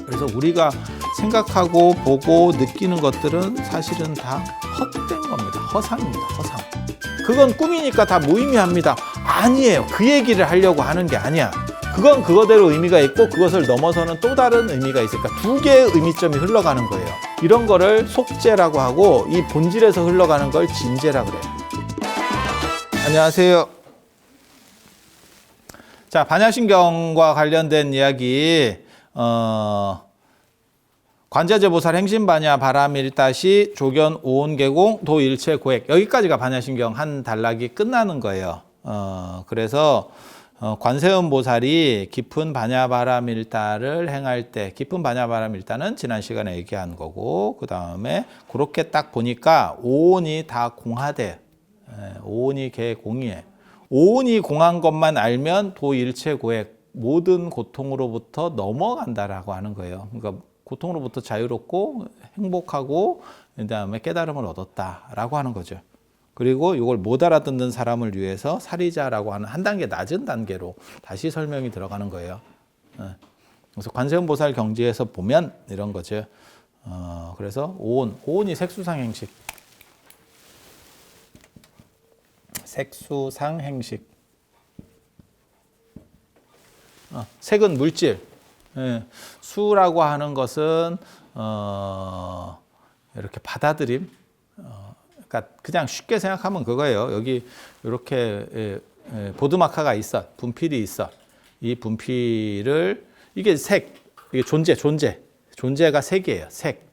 그래서 우리가 생각하고 보고 느끼는 것들은 사실은 다 헛된 겁니다. 허상입니다. 허상. 그건 꿈이니까 다 무의미합니다. 아니에요. 그 얘기를 하려고 하는 게 아니야. 그건 그거대로 의미가 있고 그것을 넘어서는 또 다른 의미가 있으니까 두 개의 의미점이 흘러가는 거예요. 이런 거를 속재라고 하고 이 본질에서 흘러가는 걸 진재라고 그래요. 안녕하세요. 자, 반야신경과 관련된 이야기 관자재보살 행신반야 바라밀다시 조견 오온계공 도일체 고액 여기까지가 반야신경 한 단락이 끝나는 거예요. 그래서 관세음 보살이 깊은 반야바라밀다를 행할 때 깊은 반야바라밀다는 지난 시간에 얘기한 거고 그 다음에 그렇게 딱 보니까 오온이 다 공하대. 오온이 개공이에요. 오온이 공한 것만 알면 도일체 고액 모든 고통으로부터 넘어간다라고 하는 거예요. 그러니까 고통으로부터 자유롭고 행복하고 그다음에 깨달음을 얻었다라고 하는 거죠. 그리고 이걸 못 알아듣는 사람을 위해서 사리자라고 하는 한 단계 낮은 단계로 다시 설명이 들어가는 거예요. 그래서 관세음 보살 경지에서 보면 이런 거죠. 그래서 오온이 색수상 행식. 색은 물질. 수라고 하는 것은 이렇게 받아들임. 그러니까 그냥 쉽게 생각하면 그거예요. 여기 이렇게 보드마카가 있어, 분필이 있어. 이 분필을 이게 색, 이게 존재가 색이에요. 색.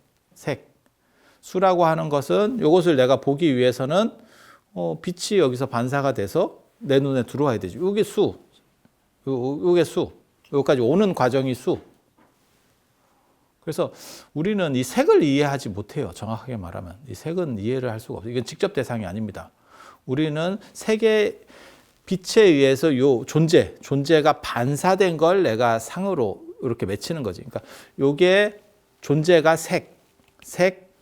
수라고 하는 것은 이것을 내가 보기 위해서는 빛이 여기서 반사가 돼서 내 눈에 들어와야 되죠. 이게 수, 이게 수. 여기까지 오는 과정이 수. 그래서 우리는 이 색을 이해하지 못해요. 정확하게 말하면. 이 색은 이해를 할 수가 없어요. 이건 직접 대상이 아닙니다. 우리는 색의 빛에 의해서 요 존재가 반사된 걸 내가 상으로 이렇게 맺히는 거지. 그러니까 요게 존재가 색,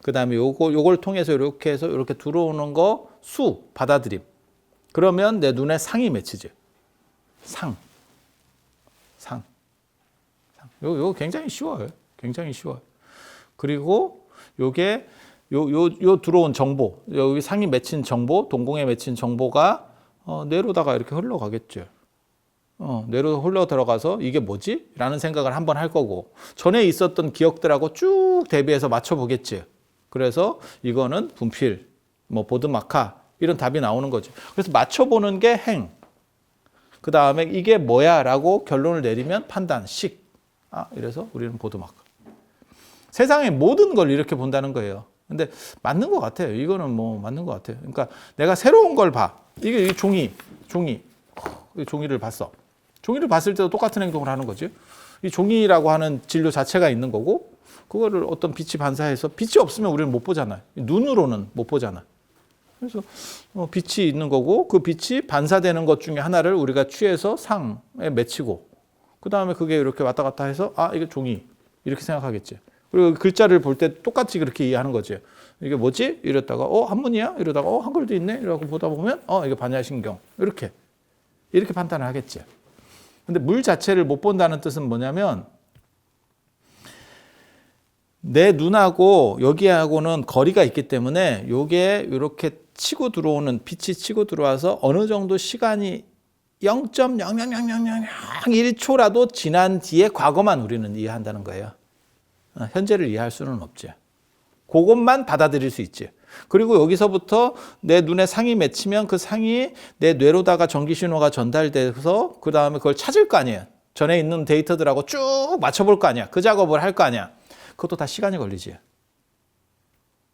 그 다음에 요걸 통해서 이렇게 해서 이렇게 들어오는 거 수, 받아들임. 그러면 내 눈에 상이 맺히지. 상. 요거 굉장히 쉬워요. 그리고 요게 요 들어온 정보, 여기 상이 맺힌 정보, 동공에 맺힌 정보가 뇌로다가 이렇게 흘러가겠죠. 뇌로 흘러 들어가서 이게 뭐지? 라는 생각을 한번 할 거고 전에 있었던 기억들하고 쭉 대비해서 맞춰 보겠지. 그래서 이거는 분필, 뭐 보드마카 이런 답이 나오는 거죠. 그래서 맞춰 보는 게 행. 그 다음에 이게 뭐야? 라고 결론을 내리면 판단, 식. 이래서 우리는 보드마카. 세상의 모든 걸 이렇게 본다는 거예요. 근데 맞는 것 같아요. 이거는 뭐 맞는 것 같아요. 그러니까 내가 새로운 걸 봐. 이게 종이를 봤어. 종이를 봤을 때도 똑같은 행동을 하는 거지. 이 종이라고 하는 진료 자체가 있는 거고, 그거를 어떤 빛이 반사해서 빛이 없으면 우리는 못 보잖아요. 눈으로는 못 보잖아. 그래서 빛이 있는 거고, 그 빛이 반사되는 것 중에 하나를 우리가 취해서 상에 맺히고, 그 다음에 그게 이렇게 왔다 갔다 해서 이게 종이 이렇게 생각하겠지. 그리고 글자를 볼 때 똑같이 그렇게 이해하는 거지. 이게 뭐지? 이랬다가 한문이야? 이러다가 한글도 있네? 이러고 보다 보면 이게 반야신경. 이렇게 판단을 하겠지. 근데 물 자체를 못 본다는 뜻은 뭐냐면 내 눈하고 여기하고는 거리가 있기 때문에 요게 이렇게 치고 들어오는 빛이 치고 들어와서 어느 정도 시간이 0.0000001초라도 지난 뒤에 과거만 우리는 이해한다는 거예요. 현재를 이해할 수는 없지. 그것만 받아들일 수 있지. 그리고 여기서부터 내 눈에 상이 맺히면 그 상이 내 뇌로다가 전기 신호가 전달돼서 그 다음에 그걸 찾을 거 아니에요. 전에 있는 데이터들하고 쭉 맞춰볼 거 아니야. 그 작업을 할 거 아니야. 그것도 다 시간이 걸리지.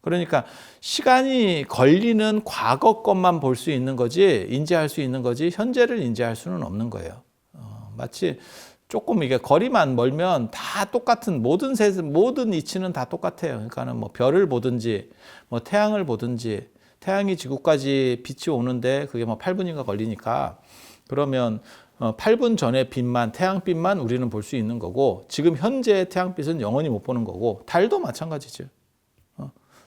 그러니까 시간이 걸리는 과거 것만 볼 수 있는 거지, 인지할 수 있는 거지, 현재를 인지할 수는 없는 거예요. 마치 조금 이게 거리만 멀면 다 똑같은 모든 이치는 다 똑같아요. 그러니까는 뭐 별을 보든지, 뭐 태양을 보든지, 태양이 지구까지 빛이 오는데 그게 뭐 8분인가 걸리니까 그러면 8분 전의 빛만, 태양빛만 우리는 볼 수 있는 거고 지금 현재의 태양빛은 영원히 못 보는 거고 달도 마찬가지죠.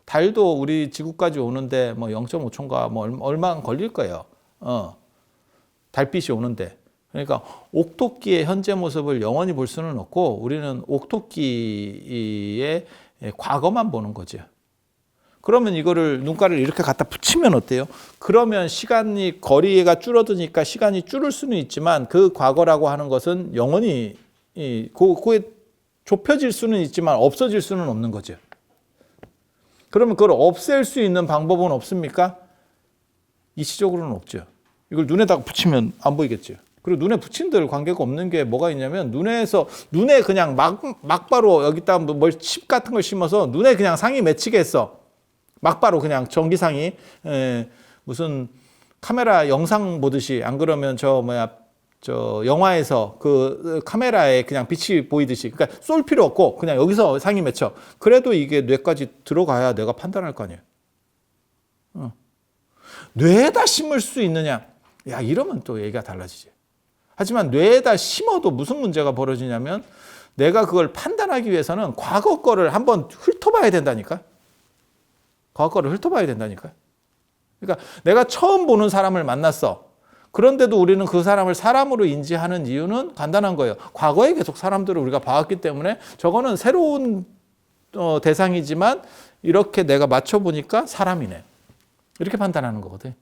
달도 우리 지구까지 오는데 뭐 0.5초인가 뭐 얼마 걸릴 거예요. 달빛이 오는데. 그러니까 옥토끼의 현재 모습을 영원히 볼 수는 없고 우리는 옥토끼의 과거만 보는 거죠. 그러면 이거를 눈가를 이렇게 갖다 붙이면 어때요? 그러면 시간이 거리가 줄어드니까 시간이 줄을 수는 있지만 그 과거라고 하는 것은 영원히 그게 좁혀질 수는 있지만 없어질 수는 없는 거죠. 그러면 그걸 없앨 수 있는 방법은 없습니까? 이치적으로는 없죠. 이걸 눈에다가 붙이면 안 보이겠죠. 그리고 눈에 붙인들 관계가 없는 게 뭐가 있냐면 눈에 그냥 막바로 여기다 뭘 칩 같은 걸 심어서 눈에 그냥 상이 맺히게 했어. 막바로 그냥 전기상이 무슨 카메라 영상 보듯이 안 그러면 저 영화에서 그 카메라에 그냥 빛이 보이듯이 그러니까 쏠 필요 없고 그냥 여기서 상이 맺혀. 그래도 이게 뇌까지 들어가야 내가 판단할 거 아니에요. 뇌에다 심을 수 있느냐? 야, 이러면 또 얘기가 달라지지. 하지만 뇌에다 심어도 무슨 문제가 벌어지냐면 내가 그걸 판단하기 위해서는 과거 거를 한번 훑어봐야 된다니까. 과거 거를 훑어봐야 된다니까. 그러니까 내가 처음 보는 사람을 만났어. 그런데도 우리는 그 사람을 사람으로 인지하는 이유는 간단한 거예요. 과거에 계속 사람들을 우리가 봐왔기 때문에 저거는 새로운 대상이지만 이렇게 내가 맞춰보니까 사람이네. 이렇게 판단하는 거거든.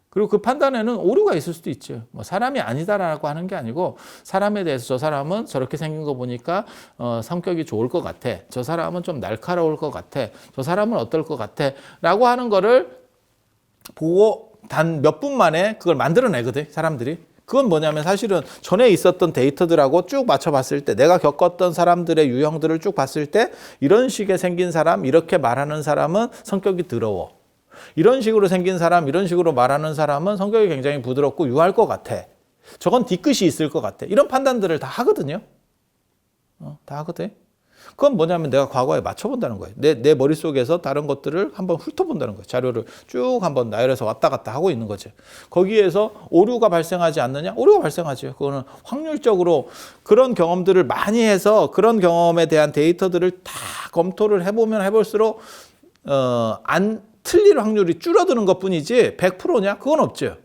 그리고 그 판단에는 오류가 있을 수도 있죠. 뭐 사람이 아니다라고 하는 게 아니고 사람에 대해서 저 사람은 저렇게 생긴 거 보니까 성격이 좋을 것 같아. 저 사람은 좀 날카로울 것 같아. 저 사람은 어떨 것 같아. 라고 하는 거를 보고 단 몇 분 만에 그걸 만들어내거든, 사람들이. 그건 뭐냐면 사실은 전에 있었던 데이터들하고 쭉 맞춰봤을 때 내가 겪었던 사람들의 유형들을 쭉 봤을 때 이런 식의 생긴 사람, 이렇게 말하는 사람은 성격이 더러워. 이런 식으로 생긴 사람, 이런 식으로 말하는 사람은 성격이 굉장히 부드럽고 유할 것 같아. 저건 뒤끝이 있을 것 같아. 이런 판단들을 다 하거든요. 다 하거든. 그건 뭐냐면 내가 과거에 맞춰본다는 거예요. 내 머릿속에서 다른 것들을 한번 훑어본다는 거예요. 자료를 쭉 한번 나열해서 왔다 갔다 하고 있는 거죠. 거기에서 오류가 발생하지 않느냐? 오류가 발생하죠. 그거는 확률적으로 그런 경험들을 많이 해서 그런 경험에 대한 데이터들을 다 검토를 해보면 해볼수록 안 틀릴 확률이 줄어드는 것뿐이지 100%냐? 그건 없죠.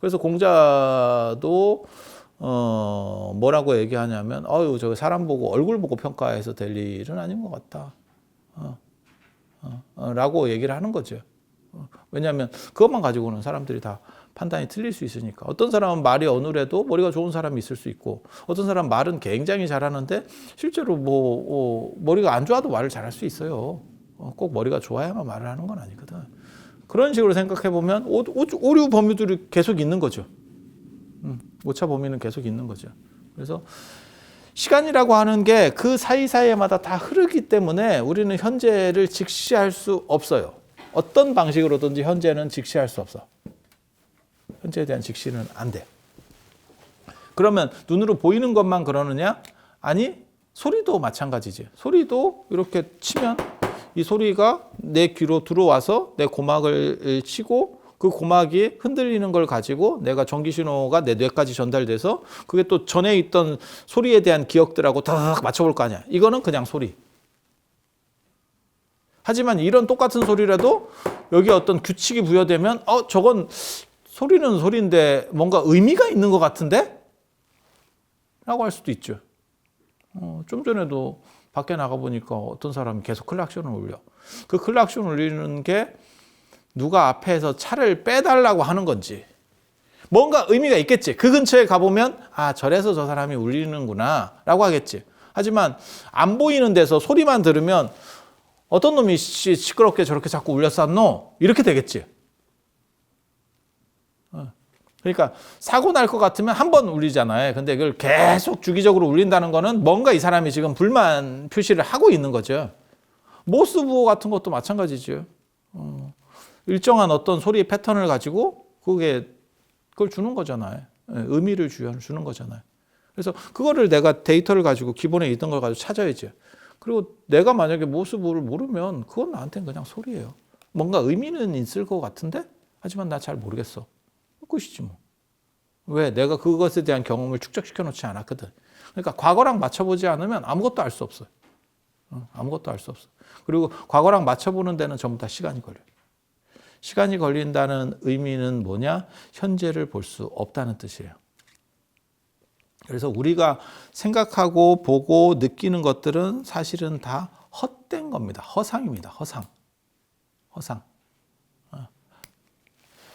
그래서 공자도 뭐라고 얘기하냐면 저 사람 보고 얼굴 보고 평가해서 될 일은 아닌 것 같다. 라고 얘기를 하는 거죠. 왜냐하면 그것만 가지고는 사람들이 다 판단이 틀릴 수 있으니까. 어떤 사람은 말이 어눌해도 머리가 좋은 사람이 있을 수 있고 어떤 사람은 말은 굉장히 잘하는데 실제로 머리가 안 좋아도 말을 잘할 수 있어요. 꼭 머리가 좋아야만 말을 하는 건 아니거든. 그런 식으로 생각해 보면 오류 범위들이 계속 있는 거죠. 오차 범위는 계속 있는 거죠. 그래서 시간이라고 하는 게 그 사이사이마다 다 흐르기 때문에 우리는 현재를 직시할 수 없어요. 어떤 방식으로든지 현재는 직시할 수 없어. 현재에 대한 직시는 안 돼. 그러면 눈으로 보이는 것만 그러느냐? 아니, 소리도 마찬가지지. 소리도 이렇게 치면 이 소리가 내 귀로 들어와서 내 고막을 치고 그 고막이 흔들리는 걸 가지고 내가 전기 신호가 내 뇌까지 전달돼서 그게 또 전에 있던 소리에 대한 기억들하고 딱 맞춰볼 거 아니야. 이거는 그냥 소리. 하지만 이런 똑같은 소리라도 여기 어떤 규칙이 부여되면 저건 소리는 소리인데 뭔가 의미가 있는 것 같은데? 라고 할 수도 있죠. 좀 전에도 밖에 나가보니까 어떤 사람이 계속 클락션을 울려. 그 클락션 울리는 게 누가 앞에서 차를 빼달라고 하는 건지 뭔가 의미가 있겠지. 그 근처에 가보면 저래서 저 사람이 울리는구나 라고 하겠지. 하지만 안 보이는 데서 소리만 들으면 어떤 놈이 시끄럽게 저렇게 자꾸 울렸었노? 이렇게 되겠지. 그러니까 사고 날 것 같으면 한 번 울리잖아요. 근데 그걸 계속 주기적으로 울린다는 거는 뭔가 이 사람이 지금 불만 표시를 하고 있는 거죠. 모스부호 같은 것도 마찬가지죠. 일정한 어떤 소리의 패턴을 가지고 그걸 주는 거잖아요. 의미를 주는 거잖아요. 그래서 그거를 내가 데이터를 가지고 기본에 있던 걸 가지고 찾아야죠. 그리고 내가 만약에 모스부호를 모르면 그건 나한테는 그냥 소리예요. 뭔가 의미는 있을 것 같은데 하지만 나 잘 모르겠어. 끝이지 뭐. 왜? 내가 그것에 대한 경험을 축적시켜 놓지 않았거든. 그러니까 과거랑 맞춰보지 않으면 아무것도 알 수 없어요. 아무것도 알 수 없어. 그리고 과거랑 맞춰보는 데는 전부 다 시간이 걸려요. 시간이 걸린다는 의미는 뭐냐? 현재를 볼 수 없다는 뜻이에요. 그래서 우리가 생각하고 보고 느끼는 것들은 사실은 다 헛된 겁니다. 허상입니다. 허상.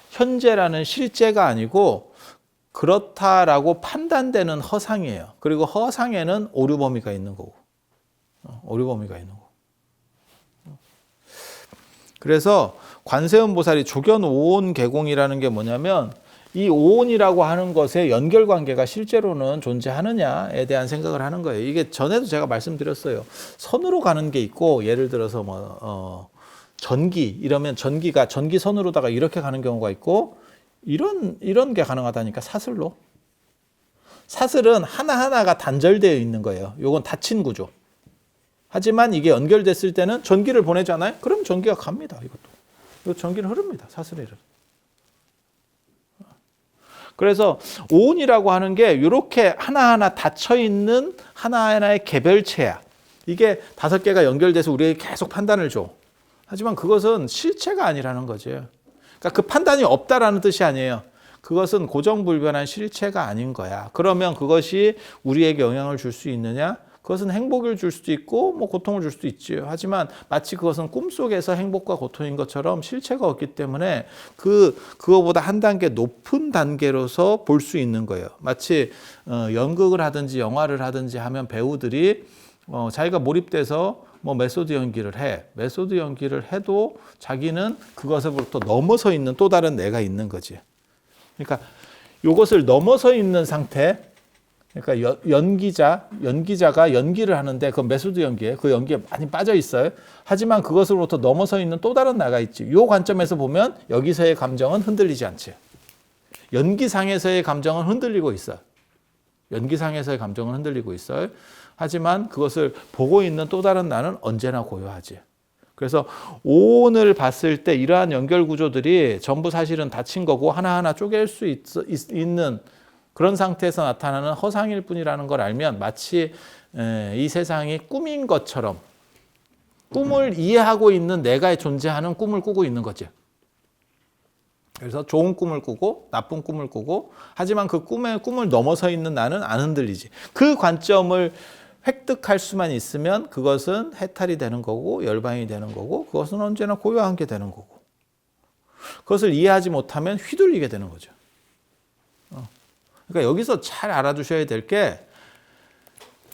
현재라는 실제가 아니고 그렇다라고 판단되는 허상이에요. 그리고 허상에는 오류 범위가 있는 거고. 그래서 관세음 보살이 조견 오온 개공이라는 게 뭐냐면 이 오온이라고 하는 것의 연결관계가 실제로는 존재하느냐에 대한 생각을 하는 거예요. 이게 전에도 제가 말씀드렸어요. 선으로 가는 게 있고 예를 들어서 전기 이러면 전기가 전기선으로다가 이렇게 가는 경우가 있고 이런 게 가능하다니까 사슬로. 사슬은 하나하나가 단절되어 있는 거예요. 요건 닫힌 구조. 하지만 이게 연결됐을 때는 전기를 보내잖아요. 그럼 전기가 갑니다. 이거 전기는 흐릅니다. 사슬에. 그래서 오온이라고 하는 게 이렇게 하나하나 닫혀 있는 하나하나의 개별체야. 이게 5개가 연결돼서 우리에게 계속 판단을 줘. 하지만 그것은 실체가 아니라는 거죠. 그러니까 그 판단이 없다라는 뜻이 아니에요. 그것은 고정불변한 실체가 아닌 거야. 그러면 그것이 우리에게 영향을 줄 수 있느냐? 그것은 행복을 줄 수도 있고 고통을 줄 수도 있죠. 하지만 마치 그것은 꿈속에서 행복과 고통인 것처럼 실체가 없기 때문에 그거보다 한 단계 높은 단계로서 볼 수 있는 거예요. 마치 연극을 하든지 영화를 하든지 하면 배우들이 자기가 몰입돼서 메소드 연기를 해. 메소드 연기를 해도 자기는 그것으로부터 넘어서 있는 또 다른 내가 있는 거지. 그러니까 이것을 넘어서 있는 상태. 그러니까 연기자가 연기를 하는데 그 메소드 연기에 그 연기에 많이 빠져 있어요. 하지만 그것으로부터 넘어서 있는 또 다른 나가 있지. 이 관점에서 보면 여기서의 감정은 흔들리지 않지. 연기상에서의 감정은 흔들리고 있어요. 하지만 그것을 보고 있는 또 다른 나는 언제나 고요하지. 그래서 오온을 봤을 때 이러한 연결 구조들이 전부 사실은 닫힌 거고 하나하나 쪼갤 수 있는 그런 상태에서 나타나는 허상일 뿐이라는 걸 알면 마치 이 세상이 꿈인 것처럼 꿈을 이해하고 있는 내가 존재하는 꿈을 꾸고 있는 거죠. 그래서 좋은 꿈을 꾸고 나쁜 꿈을 꾸고 하지만 그 꿈을 넘어서 있는 나는 안 흔들리지. 그 관점을 획득할 수만 있으면 그것은 해탈이 되는 거고 열반이 되는 거고 그것은 언제나 고요한 게 되는 거고 그것을 이해하지 못하면 휘둘리게 되는 거죠. 그러니까 여기서 잘 알아두셔야 될 게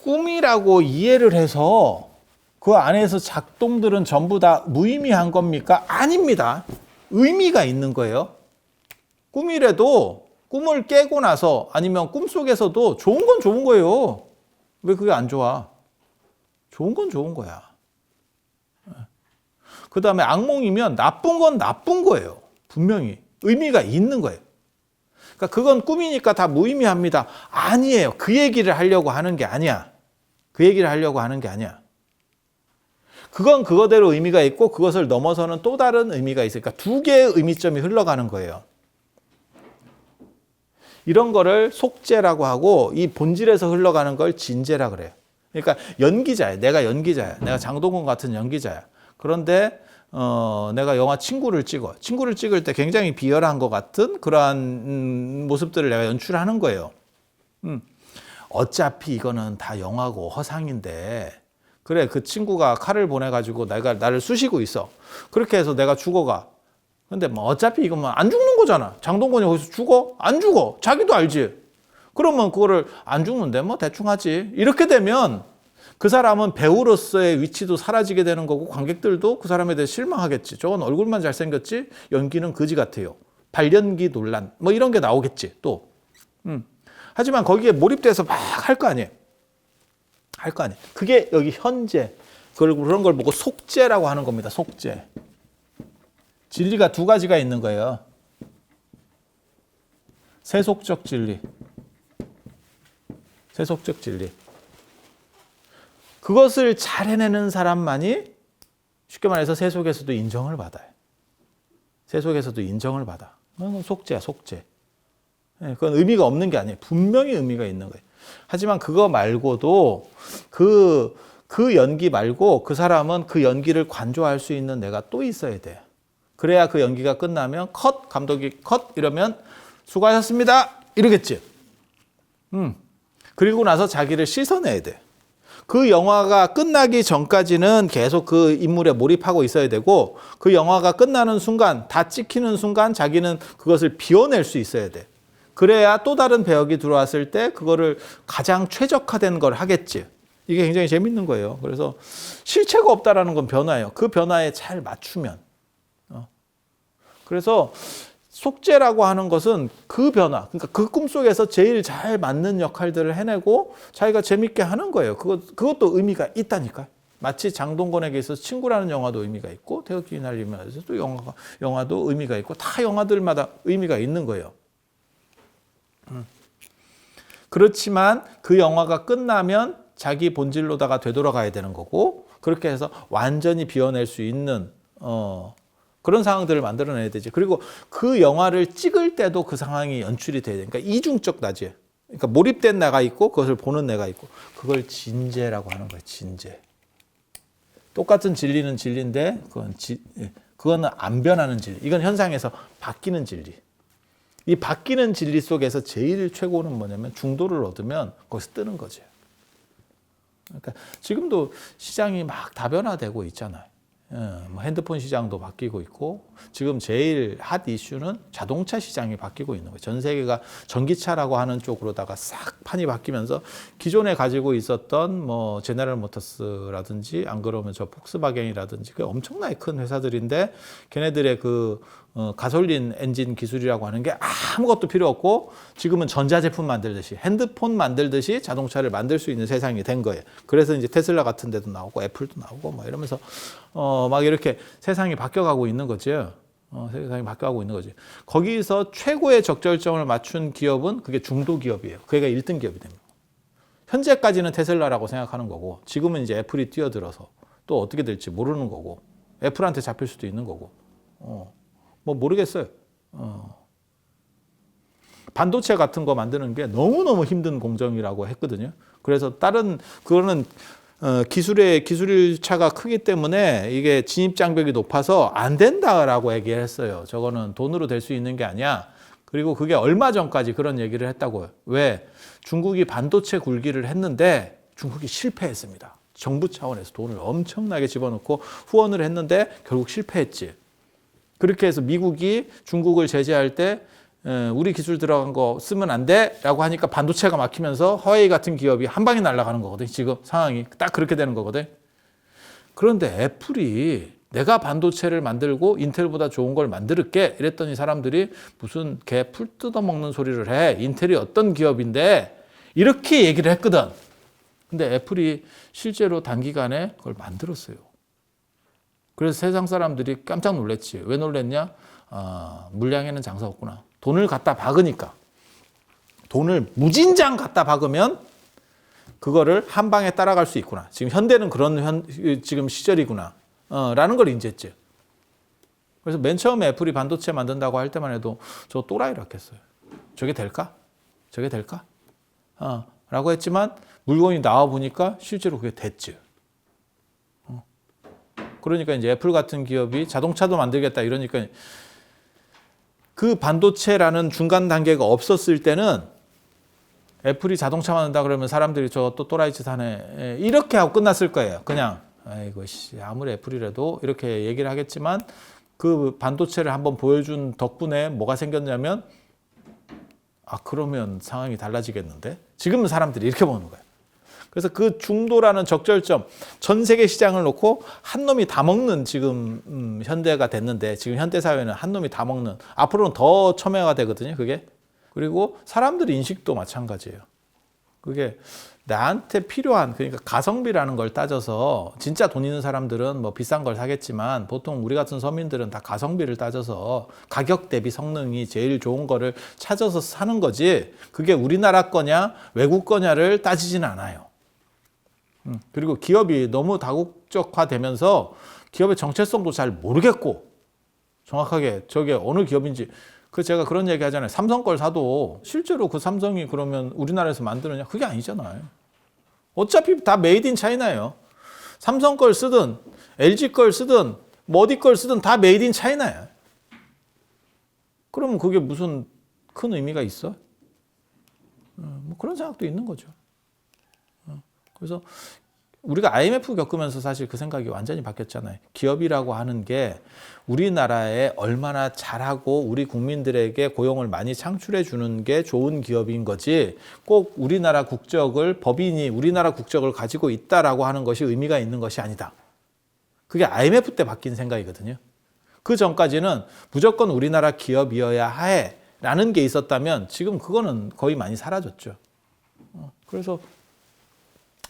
꿈이라고 이해를 해서 그 안에서 작동들은 전부 다 무의미한 겁니까? 아닙니다. 의미가 있는 거예요. 꿈이라도 꿈을 깨고 나서 아니면 꿈속에서도 좋은 건 좋은 거예요. 왜 그게 안 좋아? 좋은 건 좋은 거야. 그 다음에 악몽이면 나쁜 건 나쁜 거예요. 분명히 의미가 있는 거예요. 그러니까 그건 꿈이니까 다 무의미합니다. 아니에요. 그 얘기를 하려고 하는 게 아니야. 그건 그거대로 의미가 있고 그것을 넘어서는 또 다른 의미가 있으니까 두 개의 의미점이 흘러가는 거예요. 이런 거를 속죄라고 하고 이 본질에서 흘러가는 걸 진죄라 그래요. 그러니까 연기자야. 내가 장동건 같은 연기자야. 그런데 내가 영화 친구를 찍을 때 굉장히 비열한 것 같은 그러한 모습들을 내가 연출하는 거예요. 어차피 이거는 다 영화고 허상인데 그래 그 친구가 칼을 보내가지고 나를 쑤시고 있어. 그렇게 해서 내가 죽어가. 근데 어차피 이건 안 죽는 거잖아. 장동건이 거기서 죽어? 안 죽어. 자기도 알지. 그러면 그거를 안 죽는데 대충 하지. 이렇게 되면 그 사람은 배우로서의 위치도 사라지게 되는 거고 관객들도 그 사람에 대해 실망하겠지. 저건 얼굴만 잘생겼지 연기는 거지 같아요. 발연기 논란 이런 게 나오겠지 또. 하지만 거기에 몰입돼서 막 할 거 아니에요. 그게 여기 현재 그런 걸 보고 속죄라고 하는 겁니다. 속죄. 진리가 두 가지가 있는 거예요. 세속적 진리. 그것을 잘 해내는 사람만이 쉽게 말해서 세속에서도 인정을 받아요. 그건 속죄야, 속죄. 그건 의미가 없는 게 아니에요. 분명히 의미가 있는 거예요. 하지만 그거 말고도 그 연기 말고 그 사람은 그 연기를 관조할 수 있는 내가 또 있어야 돼요. 그래야 그 연기가 끝나면 컷, 감독이 컷 이러면 수고하셨습니다 이러겠지. 그리고 나서 자기를 씻어내야 돼. 그 영화가 끝나기 전까지는 계속 그 인물에 몰입하고 있어야 되고 그 영화가 끝나는 순간, 다 찍히는 순간 자기는 그것을 비워낼 수 있어야 돼. 그래야 또 다른 배역이 들어왔을 때 그거를 가장 최적화된 걸 하겠지. 이게 굉장히 재밌는 거예요. 그래서 실체가 없다라는 건 변화예요. 그 변화에 잘 맞추면. 그래서 속죄라고 하는 것은 그 변화, 그러니까 그 꿈속에서 제일 잘 맞는 역할들을 해내고 자기가 재밌게 하는 거예요. 그것도 의미가 있다니까. 마치 장동건에게 있어서 친구라는 영화도 의미가 있고 태극기 날리면서 또 영화도 의미가 있고 다 영화들마다 의미가 있는 거예요. 그렇지만 그 영화가 끝나면 자기 본질로다가 되돌아가야 되는 거고 그렇게 해서 완전히 비워낼 수 있는 그런 상황들을 만들어내야 되지. 그리고 그 영화를 찍을 때도 그 상황이 연출이 돼야 돼. 그러니까 이중적 나지. 그러니까 몰입된 내가 있고 그것을 보는 내가 있고 그걸 진제라고 하는 거야. 진제. 똑같은 진리는 진리인데 그거는 안 변하는 진리. 이건 현상에서 바뀌는 진리. 이 바뀌는 진리 속에서 제일 최고는 뭐냐면 중도를 얻으면 거기서 뜨는 거죠. 그러니까 지금도 시장이 막 다변화되고 있잖아요. 뭐 핸드폰 시장도 바뀌고 있고 지금 제일 핫 이슈는 자동차 시장이 바뀌고 있는 거예요. 전 세계가 전기차라고 하는 쪽으로다가 싹 판이 바뀌면서 기존에 가지고 있었던 뭐 제너럴 모터스라든지 안 그러면 저 폭스바겐이라든지 그 엄청나게 큰 회사들인데 걔네들의 그 가솔린 엔진 기술이라고 하는 게 아무것도 필요 없고 지금은 전자제품 만들듯이 핸드폰 만들듯이 자동차를 만들 수 있는 세상이 된 거예요. 그래서 이제 테슬라 같은 데도 나오고 애플도 나오고 막 이러면서 막 이렇게 세상이 바뀌어가고 있는 거죠. 세상이 바뀌어가고 있는 거지. 거기서 최고의 적절점을 맞춘 기업은 그게 중도 기업이에요. 그게 1등 기업이 됩니다. 현재까지는 테슬라라고 생각하는 거고 지금은 이제 애플이 뛰어들어서 또 어떻게 될지 모르는 거고 애플한테 잡힐 수도 있는 거고 뭐 모르겠어요. 반도체 같은 거 만드는 게 너무너무 힘든 공정이라고 했거든요. 그래서 그거는 기술 차가 크기 때문에 이게 진입 장벽이 높아서 안 된다라고 얘기를 했어요. 저거는 돈으로 될 수 있는 게 아니야. 그리고 그게 얼마 전까지 그런 얘기를 했다고요. 왜? 중국이 반도체 굴기를 했는데 중국이 실패했습니다. 정부 차원에서 돈을 엄청나게 집어넣고 후원을 했는데 결국 실패했지. 그렇게 해서 미국이 중국을 제재할 때 우리 기술 들어간 거 쓰면 안 돼 라고 하니까 반도체가 막히면서 화웨이 같은 기업이 한 방에 날아가는 거거든. 지금 상황이 딱 그렇게 되는 거거든. 그런데 애플이 내가 반도체를 만들고 인텔보다 좋은 걸 만들게 이랬더니 사람들이 무슨 개 풀 뜯어먹는 소리를 해. 인텔이 어떤 기업인데 이렇게 얘기를 했거든. 근데 애플이 실제로 단기간에 그걸 만들었어요. 그래서 세상 사람들이 깜짝 놀랐지. 왜 놀랐냐? 물량에는 장사 없구나. 돈을 갖다 박으니까. 돈을 무진장 갖다 박으면 그거를 한 방에 따라갈 수 있구나. 지금 현대는 그런 지금 시절이구나. 라는 걸 인지했지. 그래서 맨 처음에 애플이 반도체 만든다고 할 때만 해도 저 또라이라 했어요. 저게 될까? 저게 될까? 라고 했지만 물건이 나와 보니까 실제로 그게 됐지. 그러니까 이제 애플 같은 기업이 자동차도 만들겠다 이러니까 그 반도체라는 중간 단계가 없었을 때는 애플이 자동차 만든다 그러면 사람들이 저 또 또라이 짓 하네 이렇게 하고 끝났을 거예요. 그냥 아이고 씨 아무리 애플이라도 이렇게 얘기를 하겠지만 그 반도체를 한번 보여준 덕분에 뭐가 생겼냐면 그러면 상황이 달라지겠는데 지금은 사람들이 이렇게 보는 거예요. 그래서 그 중도라는 적절점, 전 세계 시장을 놓고 한 놈이 다 먹는 지금 현대가 됐는데 지금 현대 사회는 한 놈이 다 먹는 앞으로는 더 첨예가 되거든요. 그게. 그리고 사람들 인식도 마찬가지예요. 그게 나한테 필요한 그러니까 가성비라는 걸 따져서 진짜 돈 있는 사람들은 뭐 비싼 걸 사겠지만 보통 우리 같은 서민들은 다 가성비를 따져서 가격 대비 성능이 제일 좋은 거를 찾아서 사는 거지 그게 우리나라 거냐 외국 거냐를 따지지는 않아요. 그리고 기업이 너무 다국적화되면서 기업의 정체성도 잘 모르겠고 정확하게 저게 어느 기업인지 제가 그런 얘기 하잖아요. 삼성 걸 사도 실제로 그 삼성이 그러면 우리나라에서 만드느냐? 그게 아니잖아요. 어차피 다 메이드 인 차이나예요. 삼성 걸 쓰든 LG 걸 쓰든 뭐 어디 걸 쓰든 다 메이드 인 차이나야. 그러면 그게 무슨 큰 의미가 있어? 뭐 그런 생각도 있는 거죠. 그래서 우리가 IMF 겪으면서 사실 그 생각이 완전히 바뀌었잖아요. 기업이라고 하는 게 우리나라에 얼마나 잘하고 우리 국민들에게 고용을 많이 창출해 주는 게 좋은 기업인 거지, 꼭 우리나라 국적을, 법인이 우리나라 국적을 가지고 있다라고 하는 것이 의미가 있는 것이 아니다. 그게 IMF 때 바뀐 생각이거든요. 그 전까지는 무조건 우리나라 기업이어야 해 라는 게 있었다면 지금 그거는 거의 많이 사라졌죠. 그래서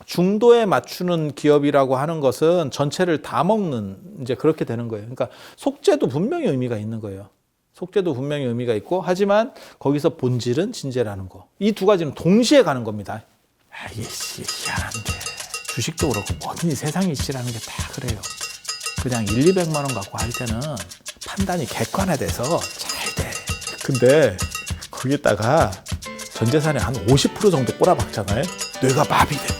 중도에 맞추는 기업이라고 하는 것은 전체를 다 먹는, 이제 그렇게 되는 거예요. 그러니까 속죄도 분명히 의미가 있는 거예요. 속죄도 분명히 의미가 있고, 하지만 거기서 본질은 진죄라는 거. 이 두 가지는 동시에 가는 겁니다. 이게 희한한데 주식도 그렇고 뭐든 이 세상 이치라는 게 다 그래요. 그냥 1,200만 원 갖고 할 때는 판단이 객관화돼서 잘 돼. 근데 거기다가 전 재산의 한 50% 정도 꼬라박잖아요. 뇌가 마비돼.